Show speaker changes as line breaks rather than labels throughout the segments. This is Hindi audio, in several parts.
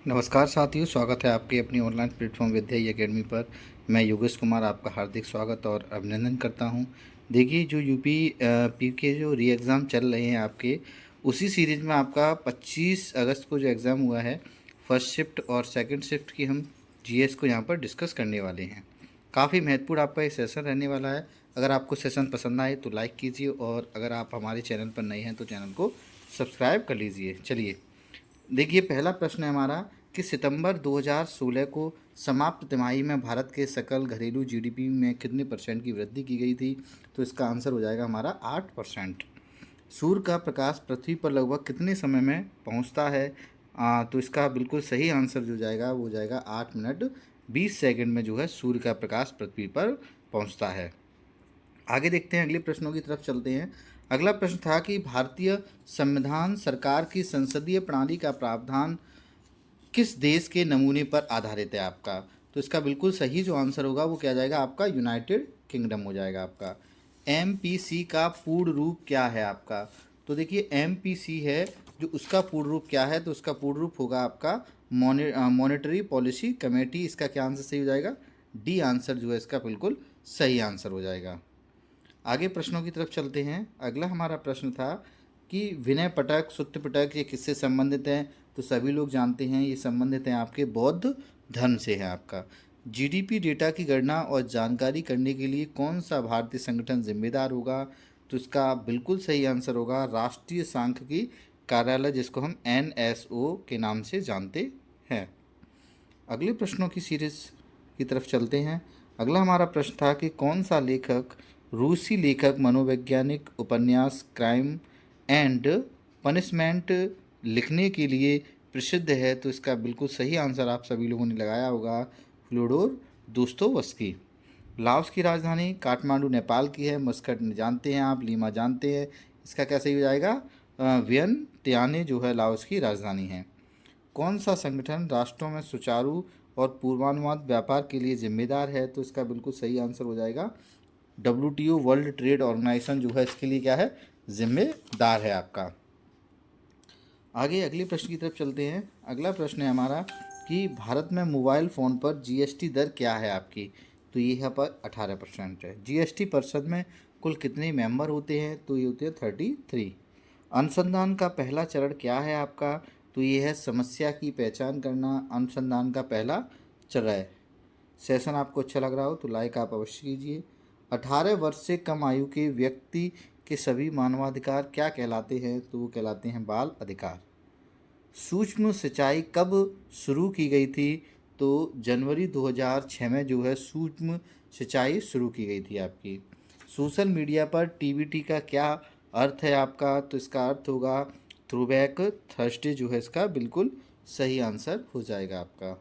नमस्कार साथियों, स्वागत है आपके अपनी ऑनलाइन प्लेटफॉर्म विद्या एकेडमी पर। मैं योगेश कुमार आपका हार्दिक स्वागत और अभिनंदन करता हूं। देखिए, जो यूपी पी के जो री एग्ज़ाम चल रहे हैं आपके, उसी सीरीज़ में आपका 25 अगस्त को जो एग्ज़ाम हुआ है, फर्स्ट शिफ्ट और सेकंड शिफ्ट की हम जीएस को यहां पर डिस्कस करने वाले हैं। काफ़ी महत्वपूर्ण आपका ये सेशन रहने वाला है। अगर आपको सेशन पसंद आए तो लाइक कीजिए, और अगर आप हमारे चैनल पर नए हैं तो चैनल को सब्सक्राइब कर लीजिए। चलिए, देखिए, पहला प्रश्न है हमारा कि सितंबर 2016 को समाप्त तिमाही में भारत के सकल घरेलू जीडीपी में कितने परसेंट की वृद्धि की गई थी? तो इसका आंसर हो जाएगा हमारा 8%। सूर्य का प्रकाश पृथ्वी पर लगभग कितने समय में पहुंचता है? तो इसका बिल्कुल सही आंसर जो जाएगा वो जाएगा 8 मिनट 20 सेकंड में जो है सूर्य का प्रकाश पृथ्वी पर पहुंचता है। आगे देखते हैं, अगले प्रश्नों की तरफ चलते हैं। अगला प्रश्न था कि भारतीय संविधान सरकार की संसदीय प्रणाली का प्रावधान किस देश के नमूने पर आधारित है आपका? तो इसका बिल्कुल सही जो आंसर होगा वो क्या जाएगा आपका? यूनाइटेड किंगडम हो जाएगा आपका। एमपीसी का पूर्ण रूप क्या है आपका? तो देखिए, एमपीसी है जो, उसका पूर्ण रूप क्या है? तो उसका पूर्ण रूप होगा आपका मॉनेटरी पॉलिसी कमेटी। इसका क्या आंसर सही हो जाएगा? डी आंसर जो है इसका बिल्कुल सही आंसर हो जाएगा। आगे प्रश्नों की तरफ चलते हैं। अगला हमारा प्रश्न था कि विनय पटक, सुत्त पिटक ये किससे संबंधित हैं? तो सभी लोग जानते हैं ये संबंधित हैं आपके बौद्ध धर्म से है आपका। जीडीपी डेटा की गणना और जानकारी करने के लिए कौन सा भारतीय संगठन जिम्मेदार होगा? तो इसका बिल्कुल सही आंसर होगा राष्ट्रीय सांख्यिकी कार्यालय, जिसको हम एनएसओ के नाम से जानते हैं। अगले प्रश्नों की सीरीज की तरफ चलते हैं। अगला हमारा प्रश्न था कि कौन सा लेखक रूसी लेखक मनोवैज्ञानिक उपन्यास क्राइम एंड पनिशमेंट लिखने के लिए प्रसिद्ध है? तो इसका बिल्कुल सही आंसर आप सभी लोगों ने लगाया होगा, फ्योडोर दोस्तोयेव्स्की। लाओस की राजधानी काठमांडू नेपाल की है, मस्कट जानते हैं आप, लीमा जानते हैं। इसका क्या सही हो जाएगा? वियंटियाने जो है लाओस की राजधानी है। कौन सा संगठन राष्ट्रों में सुचारू और पूर्वानुमान व्यापार के लिए जिम्मेदार है? तो इसका बिल्कुल सही आंसर हो जाएगा डब्ल्यूटीओ, वर्ल्ड ट्रेड ऑर्गेनाइजेशन जो है इसके लिए क्या है? जिम्मेदार है आपका। आगे अगले प्रश्न की तरफ चलते हैं। अगला प्रश्न है हमारा कि भारत में मोबाइल फ़ोन पर जीएसटी दर क्या है आपकी? तो ये यहाँ पर 18% है। जीएसटी परिषद में कुल कितने मेंबर होते हैं? तो ये होते हैं 33। अनुसंधान का पहला चरण क्या है आपका? तो ये है समस्या की पहचान करना, अनुसंधान का पहला चरण है। सेशन आपको अच्छा लग रहा हो तो लाइक आप अवश्य कीजिए। 18 वर्ष से कम आयु के व्यक्ति के सभी मानवाधिकार क्या कहलाते हैं? तो वो कहलाते हैं बाल अधिकार। सूक्ष्म सिंचाई कब शुरू की गई थी? तो जनवरी 2006 में जो है सूक्ष्म सिंचाई शुरू की गई थी आपकी। सोशल मीडिया पर टीबीटी का क्या अर्थ है आपका? तो इसका अर्थ होगा थ्रोबैक थर्सडे जो है इसका बिल्कुल सही आंसर हो जाएगा आपका।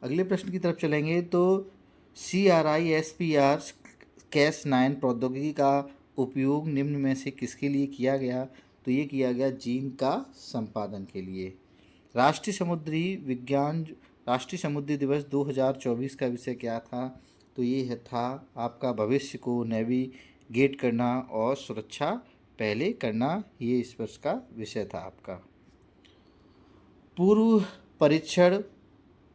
अगले प्रश्न की तरफ चलेंगे तो CRISPR Cas9 प्रौद्योगिकी का उपयोग निम्न में से किसके लिए किया गया? तो ये किया गया जीन का संपादन के लिए। राष्ट्रीय समुद्री दिवस 2024 का विषय क्या था? तो ये था आपका भविष्य को नेविगेट करना और सुरक्षा पहले करना, ये इस वर्ष का विषय था आपका।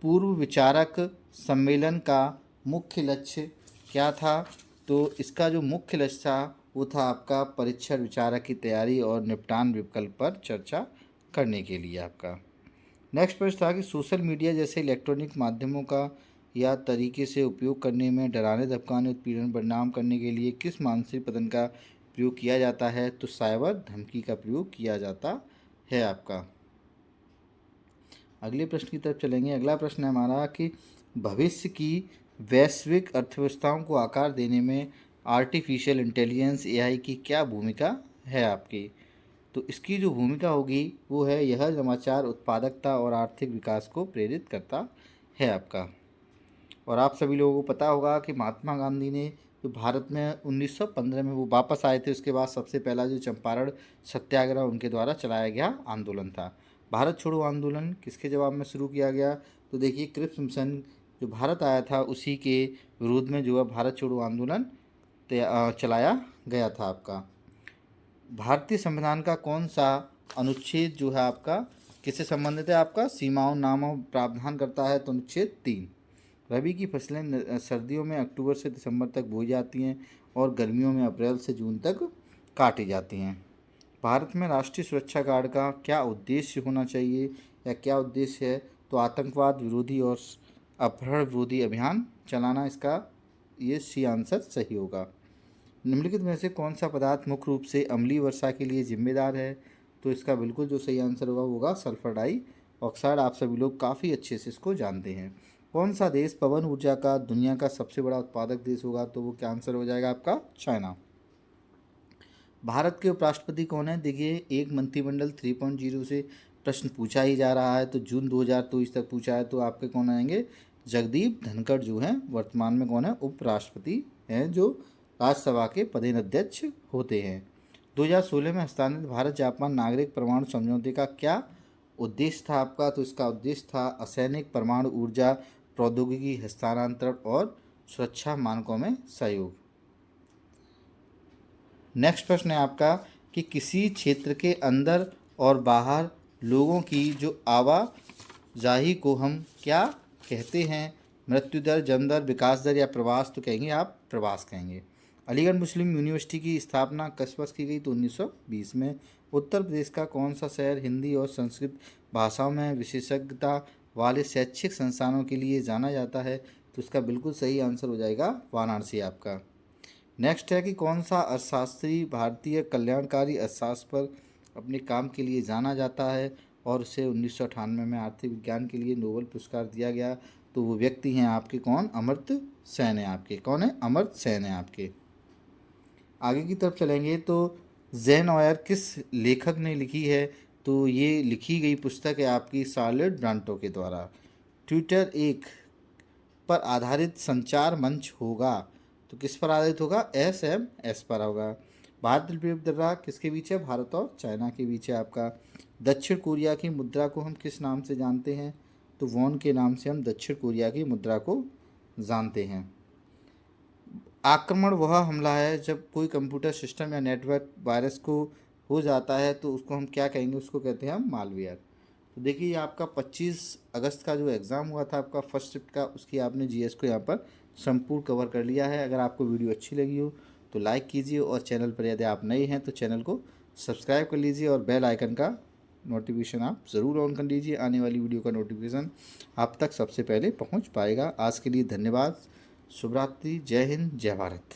पूर्व विचारक सम्मेलन का मुख्य लक्ष्य क्या था? तो इसका जो मुख्य लक्ष्य था वो था आपका परीक्षण विचारक की तैयारी और निपटान विकल्प पर चर्चा करने के लिए आपका। नेक्स्ट प्रश्न था कि सोशल मीडिया जैसे इलेक्ट्रॉनिक माध्यमों का या तरीके से उपयोग करने में डराने, धमकाने, उत्पीड़न बदनाम करने के लिए किस मानसिक पतन का प्रयोग किया जाता है? तो साइबर धमकी का प्रयोग किया जाता है आपका। अगले प्रश्न की तरफ चलेंगे। अगला प्रश्न है हमारा कि भविष्य की वैश्विक अर्थव्यवस्थाओं को आकार देने में आर्टिफिशियल इंटेलिजेंस AI की क्या भूमिका है आपकी? तो इसकी जो भूमिका होगी वो है, यह नवाचार, उत्पादकता और आर्थिक विकास को प्रेरित करता है आपका। और आप सभी लोगों को पता होगा कि महात्मा गांधी ने जो भारत में 1915 में वो वापस आए थे, उसके बाद सबसे पहला जो चंपारण सत्याग्रह उनके द्वारा चलाया गया आंदोलन था। भारत छोड़ो आंदोलन किसके जवाब में शुरू किया गया? तो देखिए, क्रिप्स मिशन जो भारत आया था उसी के विरोध में जो है भारत छोड़ो आंदोलन चलाया गया था आपका। भारतीय संविधान का कौन सा अनुच्छेद जो है आपका किससे संबंधित है आपका? सीमाओं नामों प्रावधान करता है तो अनुच्छेद 3। रबी की फसलें सर्दियों में अक्टूबर से दिसंबर तक बोई जाती हैं और गर्मियों में अप्रैल से जून तक काटी जाती हैं। भारत में राष्ट्रीय सुरक्षा गार्ड का क्या उद्देश्य होना चाहिए या क्या उद्देश्य है? तो आतंकवाद विरोधी और अपहरण विरोधी अभियान चलाना इसका ये सी आंसर सही होगा। निम्नलिखित में से कौन सा पदार्थ मुख्य रूप से अम्लीय वर्षा के लिए जिम्मेदार है? तो इसका बिल्कुल जो सही आंसर होगा वो होगा सल्फर डाई ऑक्साइड। आप सभी लोग काफ़ी अच्छे से इसको जानते हैं। कौन सा देश पवन ऊर्जा का दुनिया का सबसे बड़ा उत्पादक देश होगा? तो वो क्या आंसर हो जाएगा आपका? चाइना। भारत के उपराष्ट्रपति कौन है? देखिए, एक मंत्रिमंडल 3.0 से प्रश्न पूछा ही जा रहा है, तो जून 2023 तक पूछा है, तो आपके कौन आएंगे? जगदीप धनखड़ जो हैं वर्तमान में कौन है? उपराष्ट्रपति हैं, जो राज्यसभा के पदेन अध्यक्ष होते हैं। 2016 में हस्तांतरित भारत जापान नागरिक परमाणु समझौते का क्या उद्देश्य था आपका? तो इसका उद्देश्य था असैनिक परमाणु ऊर्जा प्रौद्योगिकी हस्तांतरण और सुरक्षा मानकों में सहयोग। नेक्स्ट प्रश्न है आपका कि किसी क्षेत्र के अंदर और बाहर लोगों की जो आवाजाही को हम क्या कहते हैं? मृत्यु दर, जन्म दर, विकास दर या प्रवास? तो कहेंगे आप प्रवास कहेंगे। अलीगढ़ मुस्लिम यूनिवर्सिटी की स्थापना किस वर्ष की गई? तो 1920 में। उत्तर प्रदेश का कौन सा शहर हिंदी और संस्कृत भाषाओं में विशेषज्ञता वाले शैक्षिक संस्थानों के लिए जाना जाता है? तो इसका बिल्कुल सही आंसर हो जाएगा वाराणसी आपका। नेक्स्ट है कि कौन सा अर्थशास्त्री भारतीय कल्याणकारी अर्थशास्त्र पर अपने काम के लिए जाना जाता है और उसे 1998 में आर्थिक विज्ञान के लिए नोबेल पुरस्कार दिया गया? तो वो व्यक्ति हैं आपके कौन? अमर्त्य सेन है आपके। कौन है? अमर्त्य सेन है आपके। आगे की तरफ चलेंगे तो जैन ऑयर किस लेखक ने लिखी है? तो ये लिखी गई पुस्तक है आपकी शार्लेट ब्रांटो के द्वारा। ट्विटर एक पर आधारित संचार मंच होगा, तो किस पर आधारित होगा? SMS पर होगा। भारत दर्रा किसके बीच है? भारत और चाइना के बीच है आपका। दक्षिण कोरिया की मुद्रा को हम किस नाम से जानते हैं? तो वॉन के नाम से हम दक्षिण कोरिया की मुद्रा को जानते हैं। आक्रमण वह हमला है जब कोई कंप्यूटर सिस्टम या नेटवर्क वायरस को हो जाता है, तो उसको हम क्या कहेंगे? उसको कहते हैं हम मालवेयर। तो देखिए, ये आपका 25 अगस्त का जो एग्ज़ाम हुआ था आपका फर्स्ट शिफ्ट का, उसकी आपने GS को यहाँ पर संपूर्ण कवर कर लिया है। अगर आपको वीडियो अच्छी लगी हो तो लाइक कीजिए और चैनल पर यदि आप नए हैं तो चैनल को सब्सक्राइब कर लीजिए और बेल आइकन का नोटिफिकेशन आप ज़रूर ऑन कर लीजिए। आने वाली वीडियो का नोटिफिकेशन आप तक सबसे पहले पहुँच पाएगा। आज के लिए धन्यवाद। शुभ रात्रि। जय हिंद, जय भारत।